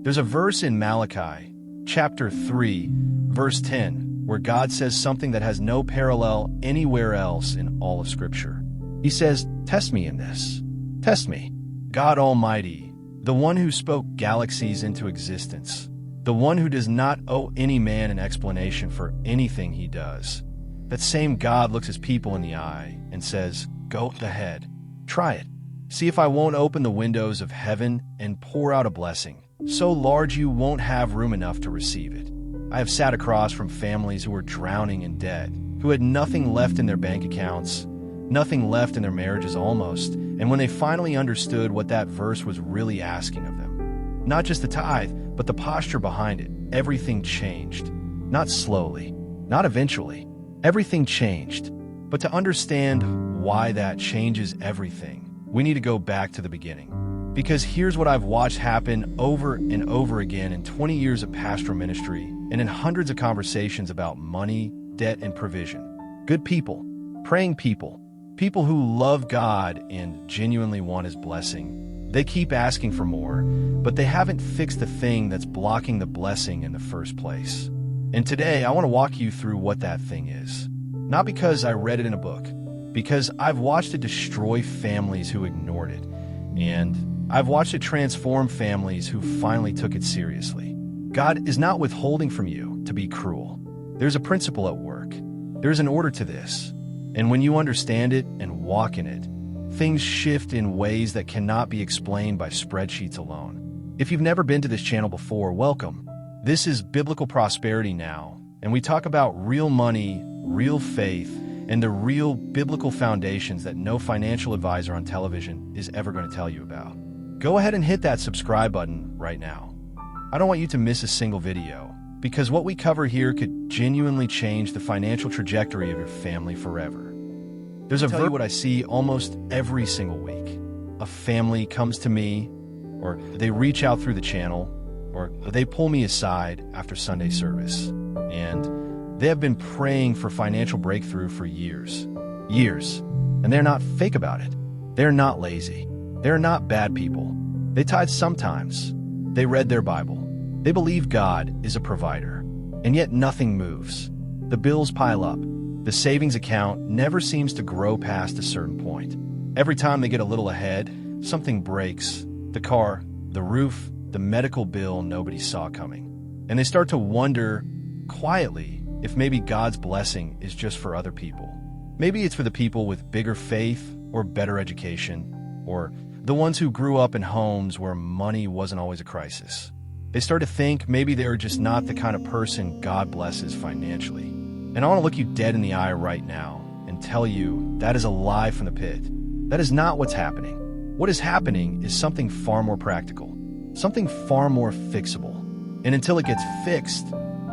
There's a verse in Malachi, chapter 3, verse 10, where God says something that has no parallel anywhere else in all of Scripture. He says, "Test me in this. Test me, God Almighty, the one who spoke galaxies into existence, the one who does not owe any man an explanation for anything he does." That same God looks his people in the eye and says, "Go ahead, try it. See if I won't open the windows of heaven and pour out a blessing so large you won't have room enough to receive it." I have sat across from families who were drowning in debt, who had nothing left in their bank accounts, nothing left in their marriages almost, and when they finally understood what that verse was really asking of them, not just the tithe, but the posture behind it, everything changed. Not slowly, not eventually. Everything changed. But to understand why that changes everything, we need to go back to the beginning. Because here's what I've watched happen over and over again in 20 years of pastoral ministry and in hundreds of conversations about money, debt, and provision. Good people, praying people, people who love God and genuinely want His blessing. They keep asking for more, but they haven't fixed the thing that's blocking the blessing in the first place. And today, I want to walk you through what that thing is. Not because I read it in a book, because I've watched it destroy families who ignored it. And I've watched it transform families who finally took it seriously. God is not withholding from you to be cruel. There's a principle at work. There's an order to this. And when you understand it and walk in it, things shift in ways that cannot be explained by spreadsheets alone. If you've never been to this channel before, welcome. This is Biblical Prosperity Now, and we talk about real money, real faith, and the real biblical foundations that no financial advisor on television is ever going to tell you about. Go ahead and hit that subscribe button right now. I don't want you to miss a single video, because what we cover here could genuinely change the financial trajectory of your family forever. There's a verse what I see almost every single week. A family comes to me, or they reach out through the channel, or they pull me aside after Sunday service, and they have been praying for financial breakthrough for years. And they're not fake about it. They're not lazy. They're not bad people. They tithe sometimes. They read their Bible. They believe God is a provider. And yet nothing moves. The bills pile up. The savings account never seems to grow past a certain point. Every time they get a little ahead, something breaks. The car, the roof, the medical bill nobody saw coming. And they start to wonder, quietly, if maybe God's blessing is just for other people. Maybe it's for the people with bigger faith or better education, or the ones who grew up in homes where money wasn't always a crisis. They start to think maybe they're just not the kind of person God blesses financially. And I want to look you dead in the eye right now and tell you that is a lie from the pit. That is not what's happening. What is happening is something far more practical, something far more fixable. And until it gets fixed,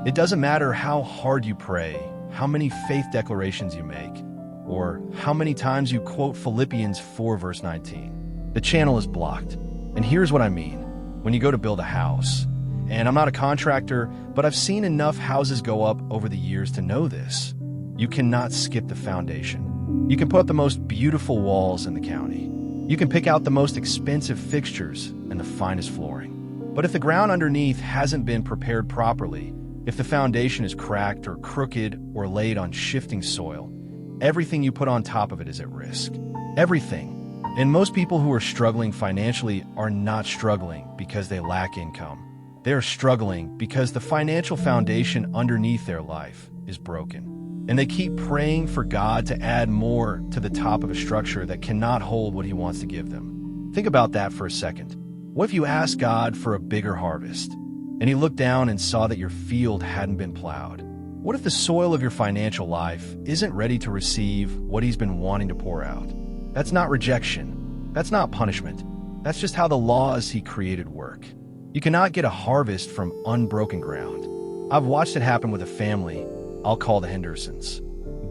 it doesn't matter how hard you pray, how many faith declarations you make, or how many times you quote Philippians 4 verse 19. The channel is blocked. And here's what I mean. When you go to build a house, and I'm not a contractor, but I've seen enough houses go up over the years to know this, you cannot skip the foundation. You can put up the most beautiful walls in the county. You can pick out the most expensive fixtures and the finest flooring. But if the ground underneath hasn't been prepared properly, if the foundation is cracked or crooked or laid on shifting soil, everything you put on top of it is at risk. Everything. And most people who are struggling financially are not struggling because they lack income. They're struggling because the financial foundation underneath their life is broken. And they keep praying for God to add more to the top of a structure that cannot hold what He wants to give them. Think about that for a second. What if you asked God for a bigger harvest, and He looked down and saw that your field hadn't been plowed? What if the soil of your financial life isn't ready to receive what He's been wanting to pour out? That's not rejection. That's not punishment. That's just how the laws He created work. You cannot get a harvest from unbroken ground. I've watched it happen with a family I'll call the Hendersons.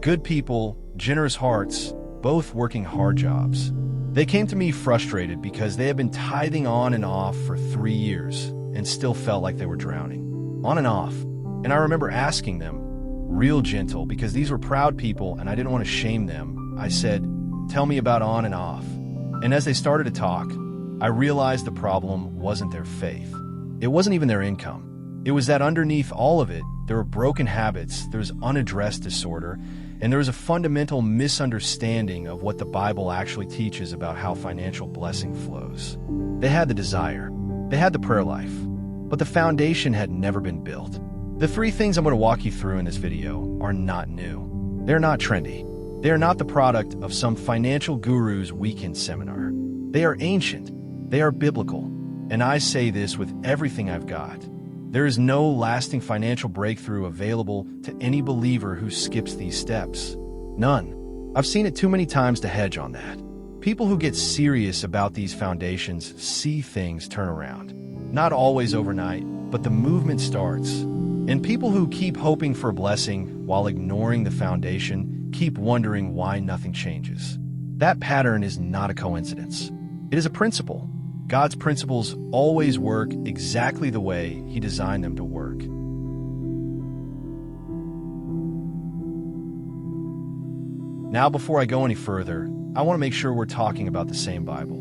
Good people, generous hearts, both working hard jobs. They came to me frustrated because they had been tithing on and off for 3 years and still felt like they were drowning. On and off. And I remember asking them, real gentle, because these were proud people and I didn't want to shame them. I said, "Tell me about on and off." And as they started to talk, I realized the problem wasn't their faith. It wasn't even their income. It was that underneath all of it, there were broken habits, there was unaddressed disorder, and there was a fundamental misunderstanding of what the Bible actually teaches about how financial blessing flows. They had the desire, they had the prayer life, but the foundation had never been built. The three things I'm going to walk you through in this video are not new. They're not trendy. They are not the product of some financial guru's weekend seminar. They are ancient. They are biblical. And I say this with everything I've got. There is no lasting financial breakthrough available to any believer who skips these steps. None. I've seen it too many times to hedge on that. People who get serious about these foundations see things turn around. Not always overnight, but the movement starts. And people who keep hoping for a blessing while ignoring the foundation keep wondering why nothing changes. That pattern is not a coincidence. It is a principle. God's principles always work exactly the way He designed them to work. Now, before I go any further, I want to make sure we're talking about the same Bible.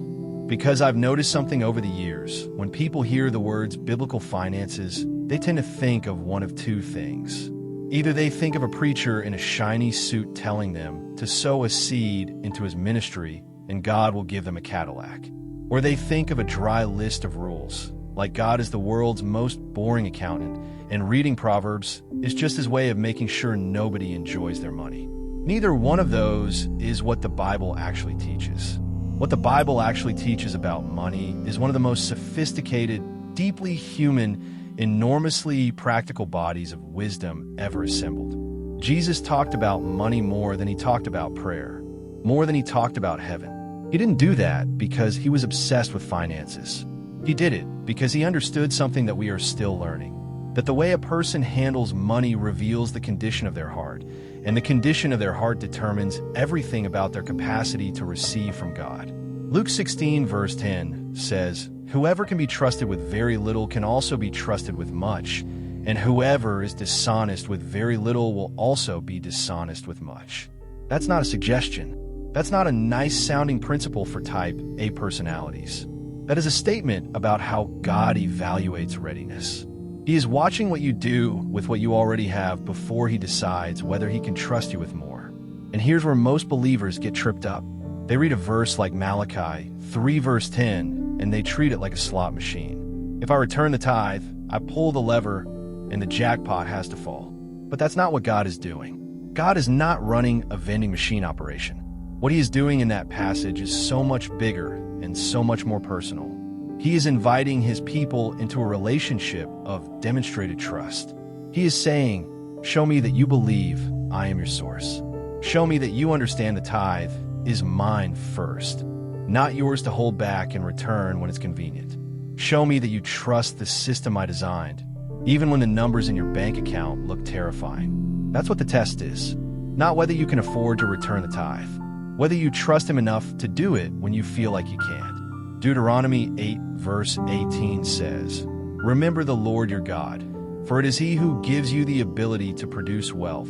Because I've noticed something over the years. When people hear the words biblical finances, they tend to think of one of two things. Either they think of a preacher in a shiny suit telling them to sow a seed into his ministry and God will give them a Cadillac. Or they think of a dry list of rules, like God is the world's most boring accountant, and reading Proverbs is just his way of making sure nobody enjoys their money. Neither one of those is what the Bible actually teaches. What the Bible actually teaches about money is one of the most sophisticated, deeply human, enormously practical bodies of wisdom ever assembled. Jesus talked about money more than he talked about prayer, more than he talked about heaven. He didn't do that because he was obsessed with finances. He did it because he understood something that we are still learning, that the way a person handles money reveals the condition of their heart, and the condition of their heart determines everything about their capacity to receive from God. Luke 16 verse 10 says, "Whoever can be trusted with very little can also be trusted with much, and whoever is dishonest with very little will also be dishonest with much." That's not a suggestion. That's not a nice-sounding principle for type A personalities. That is a statement about how God evaluates readiness. He is watching what you do with what you already have before he decides whether he can trust you with more. And here's where most believers get tripped up. They read a verse like Malachi 3 verse 10, and they treat it like a slot machine. If I return the tithe, I pull the lever, and the jackpot has to fall. But that's not what God is doing. God is not running a vending machine operation. What he is doing in that passage is so much bigger and so much more personal. He is inviting his people into a relationship of demonstrated trust. He is saying, "Show me that you believe I am your source. Show me that you understand the tithe is mine first, not yours to hold back and return when it's convenient. Show me that you trust the system I designed, even when the numbers in your bank account look terrifying." That's what the test is, not whether you can afford to return the tithe. Whether you trust him enough to do it when you feel like you can't. Deuteronomy 8 verse 18 says, "Remember the Lord your God, for it is he who gives you the ability to produce wealth,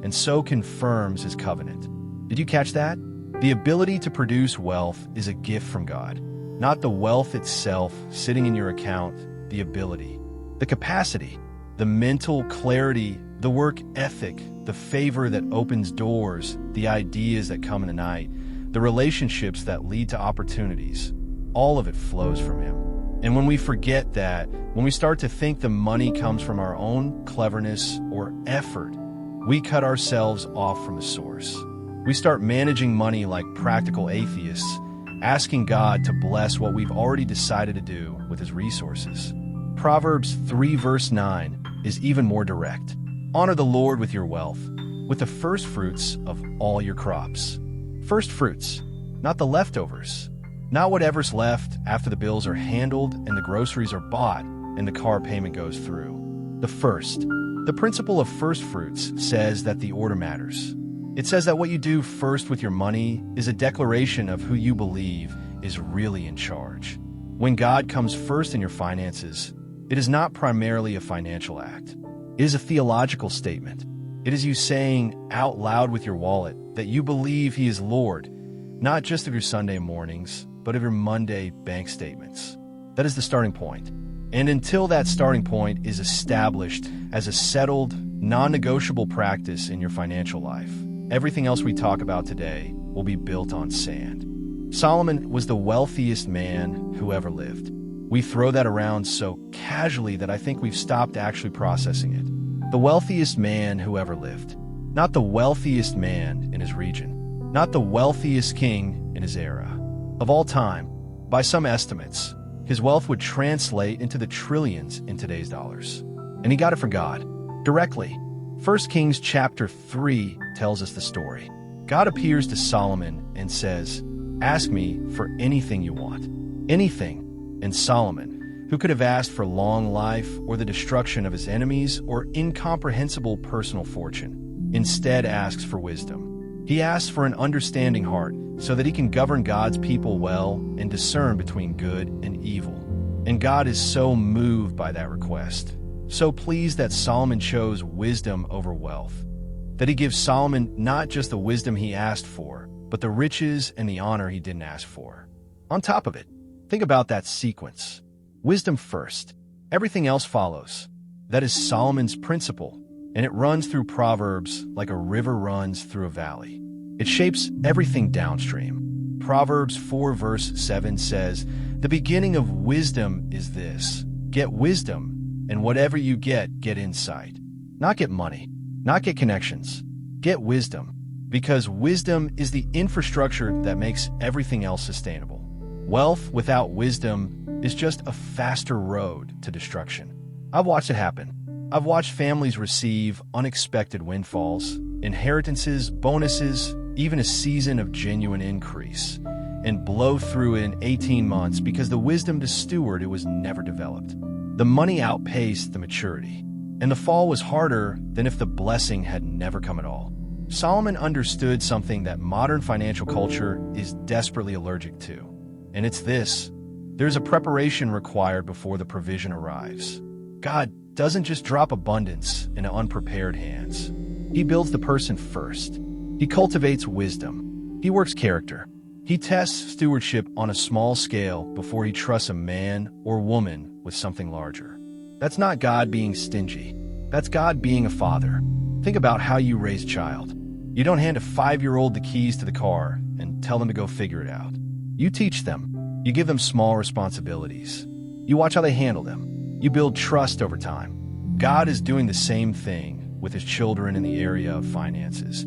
and so confirms his covenant." Did you catch that? The ability to produce wealth is a gift from God, not the wealth itself sitting in your account, the ability, the capacity, the mental clarity, the work ethic, the favor that opens doors, the ideas that come in the night, the relationships that lead to opportunities. All of it flows from him. And when we forget that, when we start to think the money comes from our own cleverness or effort, we cut ourselves off from the source. We start managing money like practical atheists, asking God to bless what we've already decided to do with his resources. Proverbs 3 verse 9 is even more direct. "Honor the Lord with your wealth, with the first fruits of all your crops." First fruits, not the leftovers. Not whatever's left after the bills are handled and the groceries are bought and the car payment goes through. The first. The principle of first fruits says that the order matters. It says that what you do first with your money is a declaration of who you believe is really in charge. When God comes first in your finances, it is not primarily a financial act. It is a theological statement. It is you saying out loud with your wallet that you believe he is Lord, not just of your Sunday mornings, but of your Monday bank statements. That is the starting point. And until that starting point is established as a settled, non-negotiable practice in your financial life, everything else we talk about today will be built on sand. Solomon was the wealthiest man who ever lived. We throw that around so casually that I think we've stopped actually processing it. The wealthiest man who ever lived. Not the wealthiest man in his region. Not the wealthiest king in his era. Of all time, by some estimates, his wealth would translate into the trillions in today's dollars. And he got it from God, directly. 1 Kings chapter 3 tells us the story. God appears to Solomon and says, "Ask me for anything you want." Anything. And Solomon, who could have asked for long life or the destruction of his enemies or incomprehensible personal fortune, instead asks for wisdom. He asks for an understanding heart so that he can govern God's people well and discern between good and evil. And God is so moved by that request, so pleased that Solomon chose wisdom over wealth, that he gives Solomon not just the wisdom he asked for, but the riches and the honor he didn't ask for. On top of it, think about that sequence. Wisdom first, everything else follows. That is Solomon's principle, and it runs through Proverbs like a river runs through a valley. It shapes everything downstream. Proverbs 4 verse 7 says, "The beginning of wisdom is this: get wisdom, and whatever you get insight." Not get money, not get connections. Get wisdom, because wisdom is the infrastructure that makes everything else sustainable. Wealth without wisdom is just a faster road to destruction. I've watched it happen. I've watched families receive unexpected windfalls, inheritances, bonuses, even a season of genuine increase, and blow through it in 18 months because the wisdom to steward it was never developed. The money outpaced the maturity, and the fall was harder than if the blessing had never come at all. Solomon understood something that modern financial culture is desperately allergic to, and it's this: there's a preparation required before the provision arrives. God doesn't just drop abundance into unprepared hands. He builds the person first. He cultivates wisdom. He works character. He tests stewardship on a small scale before he trusts a man or woman with something larger. That's not God being stingy. That's God being a father. Think about how you raise a child. You don't hand a 5-year-old the keys to the car and tell them to go figure it out. You teach them. You give them small responsibilities. You watch how they handle them. You build trust over time. God is doing the same thing with his children in the area of finances.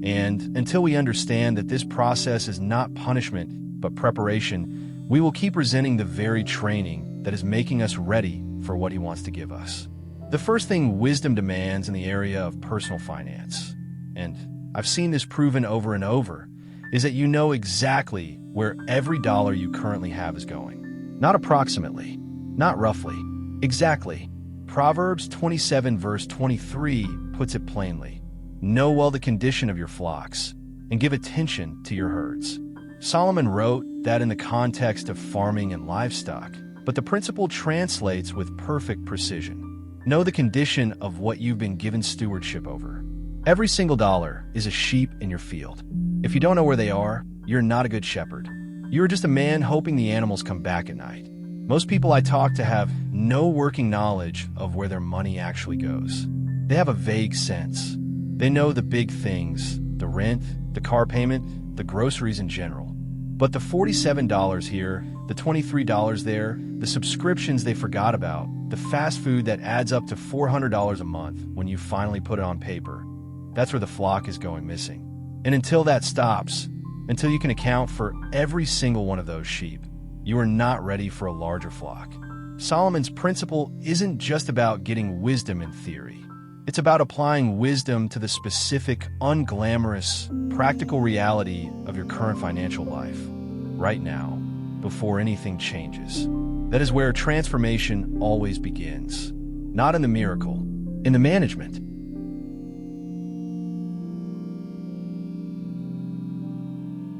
And until we understand that this process is not punishment, but preparation, we will keep resenting the very training that is making us ready for what he wants to give us. The first thing wisdom demands in the area of personal finance, and I've seen this proven over and over, is that you know exactly where every dollar you currently have is going. Not approximately, not roughly, exactly. Proverbs 27 verse 23 puts it plainly. Know well the condition of your flocks, and give attention to your herds. Solomon wrote that in the context of farming and livestock, but the principle translates with perfect precision. Know the condition of what you've been given stewardship over. Every single dollar is a sheep in your field. If you don't know where they are, you're not a good shepherd. You're just a man hoping the animals come back at night. Most people I talk to have no working knowledge of where their money actually goes. They have a vague sense. They know the big things, the rent, the car payment, the groceries in general. But the $47 here, the $23 there, the subscriptions they forgot about, the fast food that adds up to $400 a month when you finally put it on paper, that's where the flock is going missing. And until that stops, until you can account for every single one of those sheep, you are not ready for a larger flock. Solomon's principle isn't just about getting wisdom in theory. It's about applying wisdom to the specific, unglamorous, practical reality of your current financial life, right now, before anything changes. That is where transformation always begins. Not in the miracle, in the management.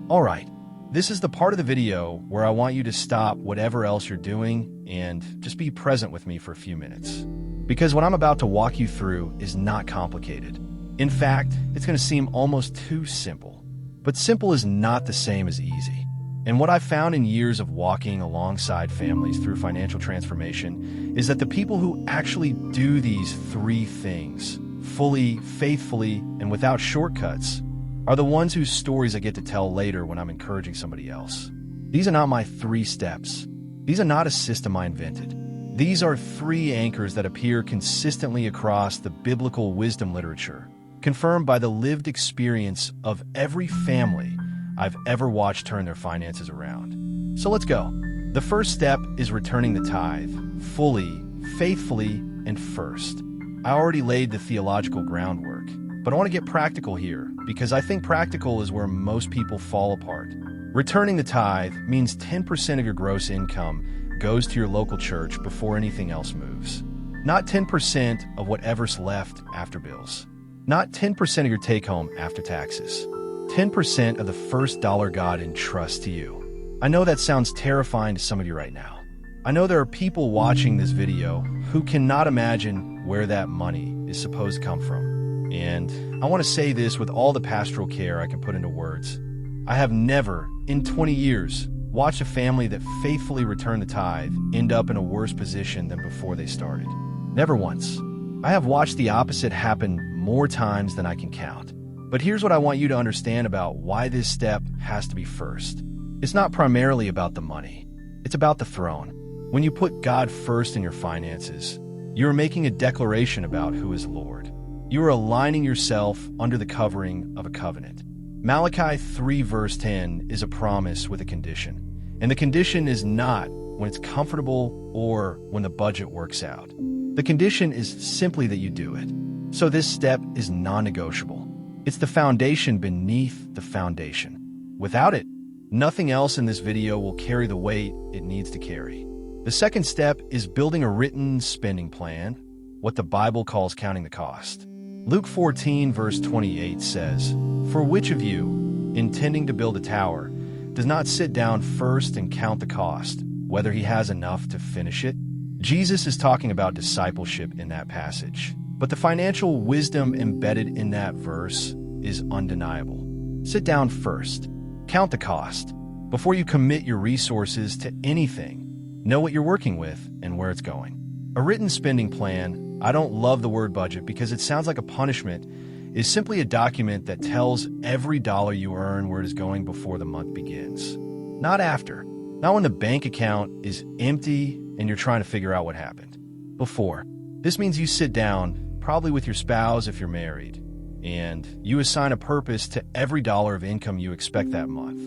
All right, this is the part of the video where I want you to stop whatever else you're doing and just be present with me for a few minutes. Because what I'm about to walk you through is not complicated. In fact, it's going to seem almost too simple. But simple is not the same as easy. And what I've found in years of walking alongside families through financial transformation is that the people who actually do these three things, fully, faithfully, and without shortcuts, are the ones whose stories I get to tell later when I'm encouraging somebody else. These are not my 3 steps. These are not a system I invented. These are 3 anchors that appear consistently across the biblical wisdom literature, confirmed by the lived experience of every family I've ever watched turn their finances around. So let's go. The first step is returning the tithe, fully, faithfully, and first. I already laid the theological groundwork, but I want to get practical here because I think practical is where most people fall apart. Returning the tithe means 10% of your gross income goes to your local church before anything else moves. Not 10% of whatever's left after bills. Not 10% of your take-home after taxes. 10% of the first dollar God entrusts to you. I know that sounds terrifying to some of you right now. I know there are people watching this video who cannot imagine where that money is supposed to come from. And I want to say this with all the pastoral care I can put into words. I have never, in 20 years, watched a family that faithfully returned the tithe end up in a worse position than before they started. Never once. I have watched the opposite happen more times than I can count. But here's what I want you to understand about why this step has to be first. It's not primarily about the money. It's about the throne. When you put God first in your finances, you're making a declaration about who is Lord. You are aligning yourself under the covering of a covenant. Malachi 3 verse 10 is a promise with a condition. And the condition is not when it's comfortable or when the budget works out. The condition is simply that you do it. So this step is non-negotiable. It's the foundation beneath the foundation. Without it, nothing else in this video will carry the weight it needs to carry. The second step is building a written spending plan, what the Bible calls counting the cost. Luke 14 verse 28 says, "For which of you, intending to build a tower, does not sit down first and count the cost, whether he has enough to finish it?" Jesus is talking about discipleship in that passage, but the financial wisdom embedded in that verse is undeniable. Sit down first. Count the cost. Before you commit your resources to anything, know what you're working with and where it's going. A written spending plan, I don't love the word budget because it sounds like a punishment, is simply a document that tells every dollar you earn where it is going before the month begins. Not after. Not when the bank account is empty and you're trying to figure out what happened. Before. This means you sit down, probably with your spouse if you're married, and you assign a purpose to every dollar of income you expect that month.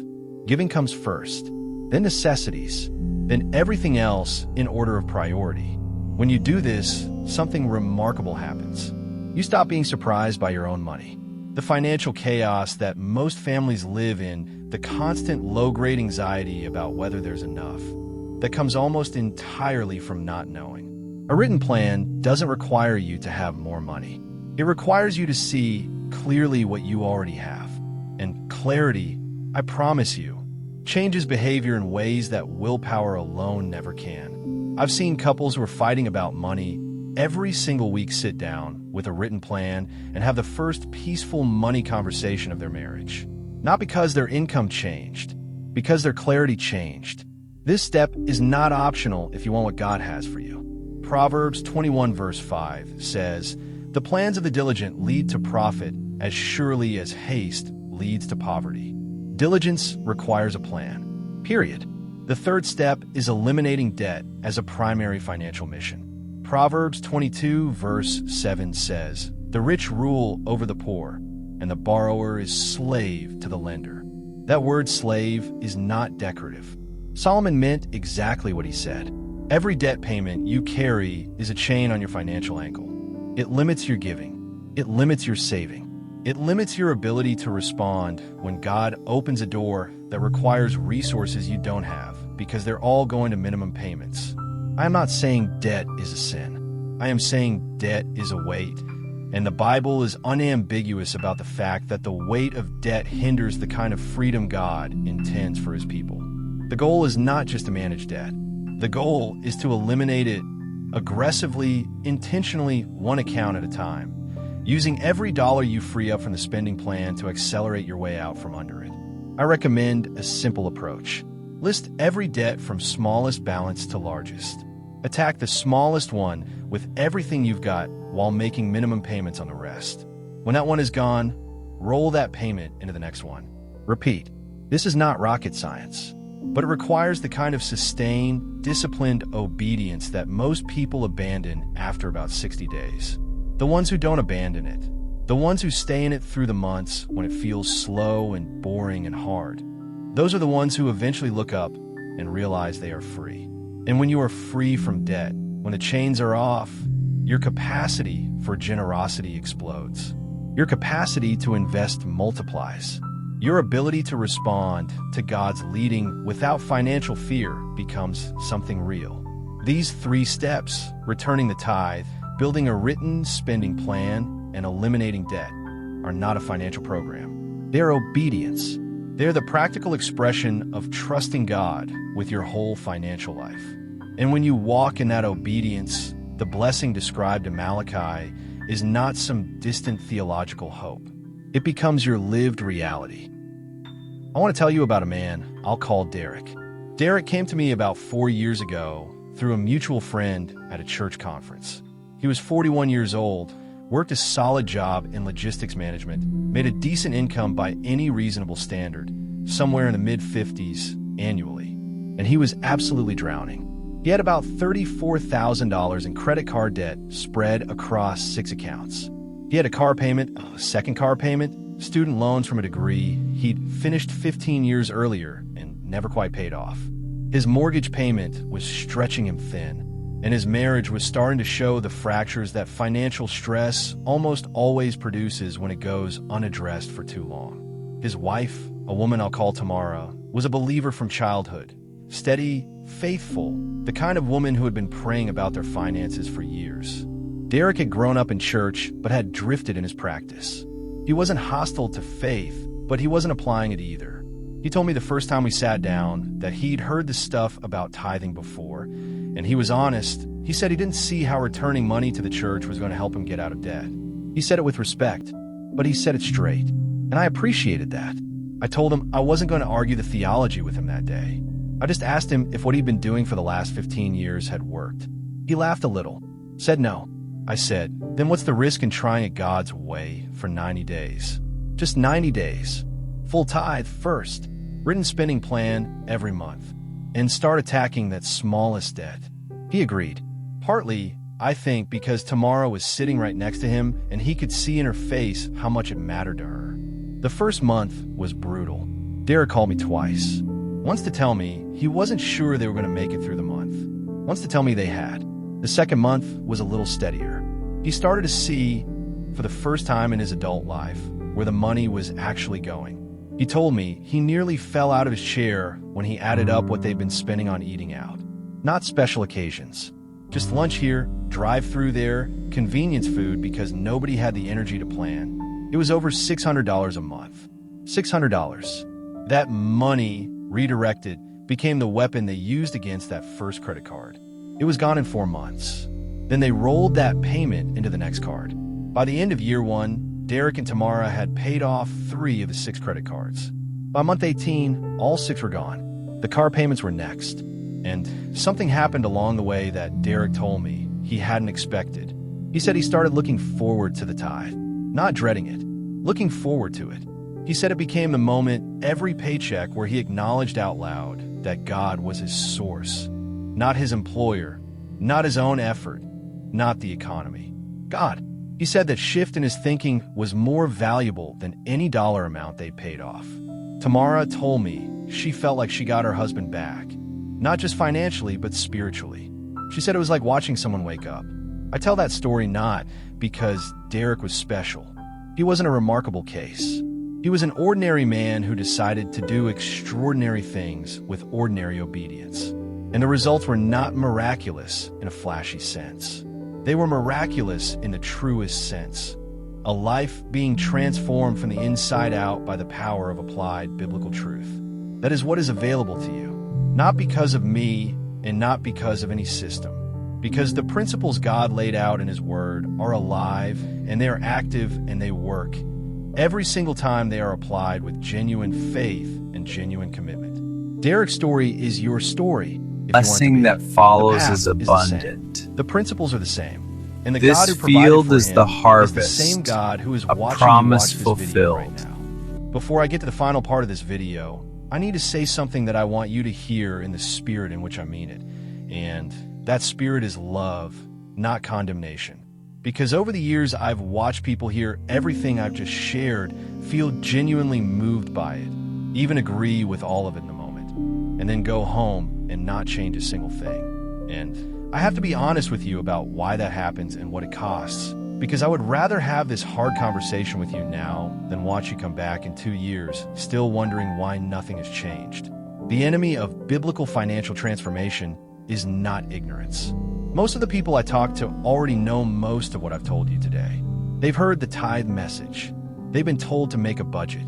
Giving comes first, then necessities, then everything else in order of priority. When you do this, something remarkable happens. You stop being surprised by your own money. The financial chaos that most families live in, the constant low-grade anxiety about whether there's enough, that comes almost entirely from not knowing. A written plan doesn't require you to have more money. It requires you to see clearly what you already have. And clarity, I promise you, changes behavior in ways that willpower alone never can. I've seen couples who are fighting about money every single week sit down with a written plan and have the first peaceful money conversation of their marriage. Not because their income changed, because their clarity changed. This step is not optional if you want what God has for you. Proverbs 21 verse 5 says, "The plans of the diligent lead to profit as surely as haste leads to poverty." Diligence requires a plan. Period. The third step is eliminating debt as a primary financial mission. Proverbs 22 verse 7 says, "The rich rule over the poor, and the borrower is slave to the lender." That word slave is not decorative. Solomon meant exactly what he said. Every debt payment you carry is a chain on your financial ankle. It limits your giving. It limits your saving. It limits your ability to respond when God opens a door that requires resources you don't have because they're all going to minimum payments. I am not saying debt is a sin. I am saying debt is a weight. And the Bible is unambiguous about the fact that the weight of debt hinders the kind of freedom God intends for his people. The goal is not just to manage debt. The goal is to eliminate it aggressively, intentionally, one account at a time, using every dollar you free up from the spending plan to accelerate your way out from under it. I recommend a simple approach. List every debt from smallest balance to largest. Attack the smallest one with everything you've got while making minimum payments on the rest. When that one is gone, roll that payment into the next one. Repeat. This is not rocket science, but it requires the kind of sustained, disciplined obedience that most people abandon after about 60 days. The ones who don't abandon it, the ones who stay in it through the months when it feels slow and boring and hard, those are the ones who eventually look up and realize they are free. And when you are free from debt, when the chains are off, your capacity for generosity explodes. Your capacity to invest multiplies. Your ability to respond to God's leading without financial fear becomes something real. These 3 steps, returning the tithe, building a written spending plan, and eliminating debt, are not a financial program. They're obedience. They're the practical expression of trusting God with your whole financial life. And when you walk in that obedience, the blessing described in Malachi is not some distant theological hope. It becomes your lived reality. I want to tell you about a man I'll call Derek. Derek came to me about 4 years ago through a mutual friend at a church conference. He was 41 years old, worked a solid job in logistics management, made a decent income by any reasonable standard, somewhere in the mid-50s annually, and he was absolutely drowning. He had about $34,000 in credit card debt spread across 6 accounts. He had a car payment, a second car payment, student loans from a degree he'd finished 15 years earlier and never quite paid off. His mortgage payment was stretching him thin, and his marriage was starting to show the fractures that financial stress almost always produces when it goes unaddressed for too long. His wife, a woman I'll call Tamara, was a believer from childhood. Steady, faithful, the kind of woman who had been praying about their finances for years. Derek had grown up in church, but had drifted in his practice. He wasn't hostile to faith, but he wasn't applying it either. He told me the first time we sat down that he'd heard the stuff about tithing before, and he was honest. He said he didn't see how returning money to the church was going to help him get out of debt. He said it with respect, but he said it straight, and I appreciated that. I told him I wasn't going to argue the theology with him that day. I just asked him if what he'd been doing for the last 15 years had worked. He laughed a little, said no. I said, then what's the risk in trying it God's way for 90 days? Just 90 days. Full tithe first, written spending plan every month, and start attacking that smallest debt. He agreed. Partly, I think, because Tamara was sitting right next to him and he could see in her face how much it mattered to her. The first month was brutal. Derek called me twice. Once to tell me he wasn't sure they were going to make it through the month. Once to tell me they had. The second month was a little steadier. He started to see, for the first time in his adult life, where the money was actually going. He told me he nearly fell out of his chair when he added up what they'd been spending on eating out. Not special occasions. Just lunch here, drive-through there, convenience food because nobody had the energy to plan. It was over $600 a month. $600. That money, redirected, became the weapon they used against that first credit card. It was gone in 4 months. Then they rolled that payment into the next card. By the end of year 1, Derek and Tamara had paid off 3 of the 6 credit cards. By month 18, all 6 were gone. The car payments were next. And something happened along the way that Derek told me he hadn't expected. He said he started looking forward to the tithe, not dreading it, looking forward to it. He said it became the moment every paycheck where he acknowledged out loud that God was his source, not his employer, not his own effort, not the economy. God. He said that shift in his thinking was more valuable than any dollar amount they paid off. Tamara told me she felt like she got her husband back, not just financially, but spiritually. She said it was like watching someone wake up. I tell that story not because Derek was special. He wasn't a remarkable case. He was an ordinary man who decided to do extraordinary things with ordinary obedience. And the results were not miraculous in a flashy sense. They were miraculous in the truest sense. A life being transformed from the inside out by the power of applied biblical truth. That is what is available to you. Not because of me and not because of any system. Because the principles God laid out in His Word are alive and they are active and they work. Every single time they are applied with genuine faith and genuine commitment. Derek's story is your story. if you want it to blessing be. that The follows path is the same. abundant. The principles are the same. And the This God who provided field for is him the is the harvest, same God who is a watching you promise watch this video right fulfilled. now. Before I get to the final part of this video, I need to say something that I want you to hear in the spirit in which I mean it. And that spirit is love, not condemnation. Because over the years, I've watched people hear everything I've just shared, feel genuinely moved by it, even agree with all of it in the moment, and then go home and not change a single thing. And I have to be honest with you about why that happens and what it costs, because I would rather have this hard conversation with you now than watch you come back in 2 years, still wondering why nothing has changed. The enemy of biblical financial transformation is not ignorance. Most of the people I talk to already know most of what I've told you today. They've heard the tithe message. They've been told to make a budget.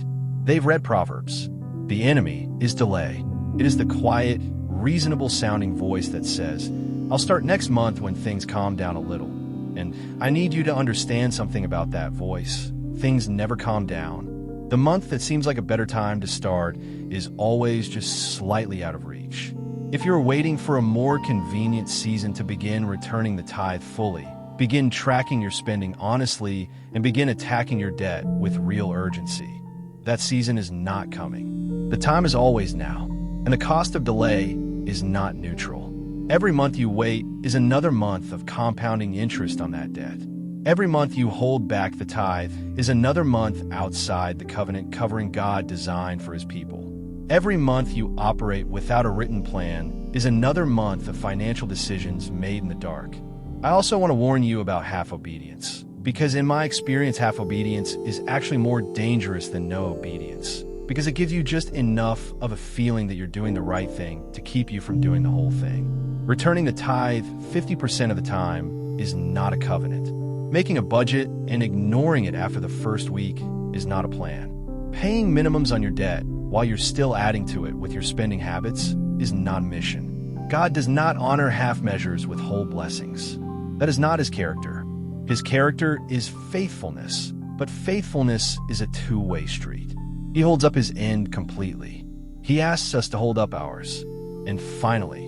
They've read Proverbs. The enemy is delay. It is the quiet, reasonable-sounding voice that says, I'll start next month when things calm down a little. And I need you to understand something about that voice. Things never calm down. The month that seems like a better time to start is always just slightly out of reach. If you're waiting for a more convenient season to begin returning the tithe fully, begin tracking your spending honestly, and begin attacking your debt with real urgency, that season is not coming. The time is always now, and the cost of delay is not neutral. Every month you wait is another month of compounding interest on that debt. Every month you hold back the tithe is another month outside the covenant covering God designed for his people. Every month you operate without a written plan is another month of financial decisions made in the dark. I also want to warn you about half obedience, because in my experience, half obedience is actually more dangerous than no obedience, because it gives you just enough of a feeling that you're doing the right thing to keep you from doing the whole thing. Returning the tithe 50% of the time is not a covenant. Making a budget and ignoring it after the first week is not a plan. Paying minimums on your debt while you're still adding to it with your spending habits is not a mission. God does not honor half measures with whole blessings. That is not his character. His character is faithfulness, but faithfulness is a two-way street. He holds up his end completely. He asks us to hold up ours. And finally,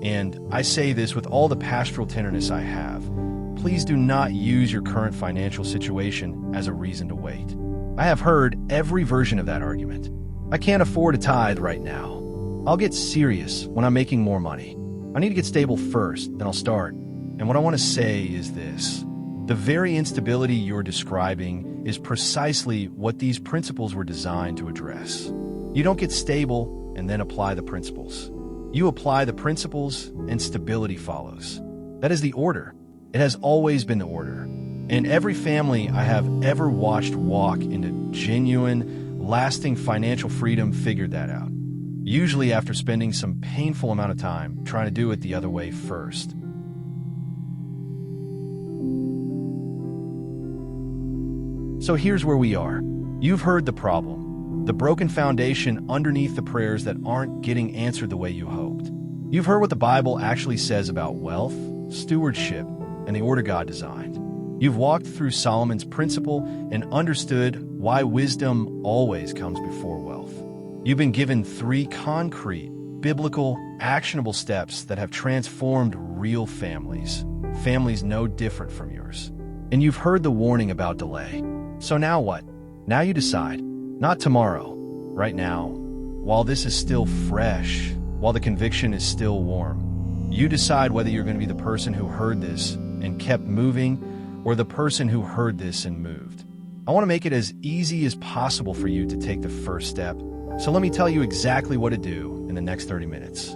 and I say this with all the pastoral tenderness I have, please do not use your current financial situation as a reason to wait. I have heard every version of that argument. I can't afford a tithe right now. I'll get serious when I'm making more money. I need to get stable first, then I'll start. And what I want to say is this. The very instability you're describing is precisely what these principles were designed to address. You don't get stable and then apply the principles. You apply the principles and stability follows. That is the order. It has always been the order. And every family I have ever watched walk into genuine, lasting financial freedom figured that out. Usually after spending some painful amount of time trying to do it the other way first. So here's where we are. You've heard the problem, the broken foundation underneath the prayers that aren't getting answered the way you hoped. You've heard what the Bible actually says about wealth, stewardship, and the order God designed. You've walked through Solomon's principle and understood why wisdom always comes before wealth. You've been given 3 concrete, biblical, actionable steps that have transformed real families, families no different from yours. And you've heard the warning about delay. So now what? Now you decide. Not tomorrow, right now, while this is still fresh, while the conviction is still warm. You decide whether you're going to be the person who heard this and kept moving, or the person who heard this and moved. I want to make it as easy as possible for you to take the first step. So let me tell you exactly what to do in the next 30 minutes.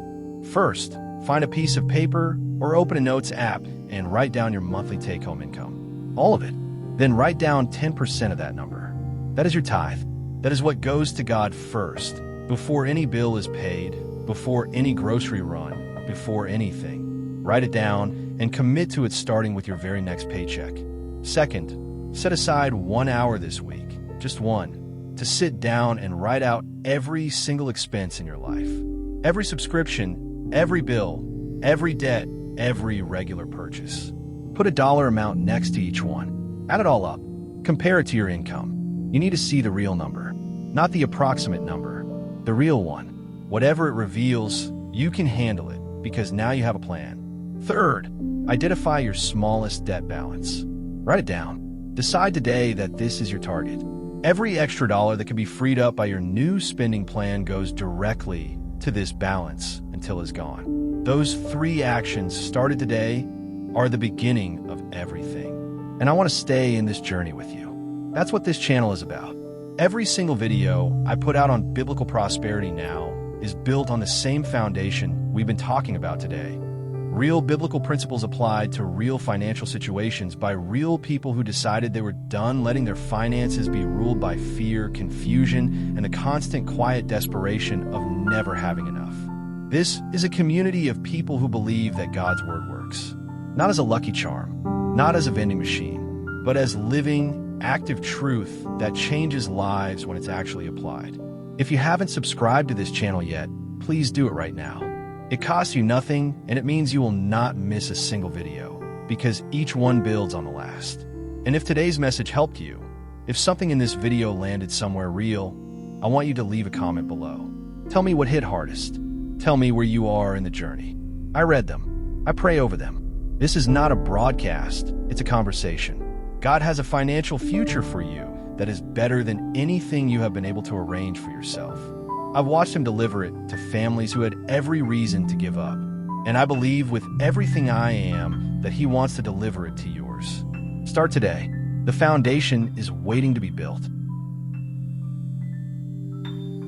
First, find a piece of paper or open a notes app and write down your monthly take-home income. All of it. Then write down 10% of that number. That is your tithe. That is what goes to God first, before any bill is paid, before any grocery run, before anything. Write it down and commit to it starting with your very next paycheck. Second, set aside 1 hour this week, just one, to sit down and write out every single expense in your life. Every subscription, every bill, every debt, every regular purchase. Put a dollar amount next to each one. Add it all up. Compare it to your income. You need to see the real number, not the approximate number, the real one. Whatever it reveals, you can handle it. because now you have a plan. Third, identify your smallest debt balance. Write it down. Decide today that this is your target. Every extra dollar that can be freed up by your new spending plan goes directly to this balance until it's gone. Those 3 actions started today are the beginning of everything. And I want to stay in this journey with you. That's what this channel is about. Every single video I put out on biblical prosperity now is built on the same foundation we've been talking about today. Real biblical principles applied to real financial situations by real people who decided they were done letting their finances be ruled by fear, confusion, and the constant quiet desperation of never having enough. This is a community of people who believe that God's word works. Not as a lucky charm, not as a vending machine, but as living, active truth that changes lives when it's actually applied. If you haven't subscribed to this channel yet, please do it right now. It costs you nothing, and it means you will not miss a single video, because each one builds on the last. And if today's message helped you, if something in this video landed somewhere real, I want you to leave a comment below. Tell me what hit hardest. Tell me where you are in the journey. I read them. I pray over them. This is not a broadcast, it's a conversation. God has a financial future for you that is better than anything you have been able to arrange for yourself. I've watched him deliver it to families who had every reason to give up. And I believe with everything I am that he wants to deliver it to yours. Start today. The foundation is waiting to be built.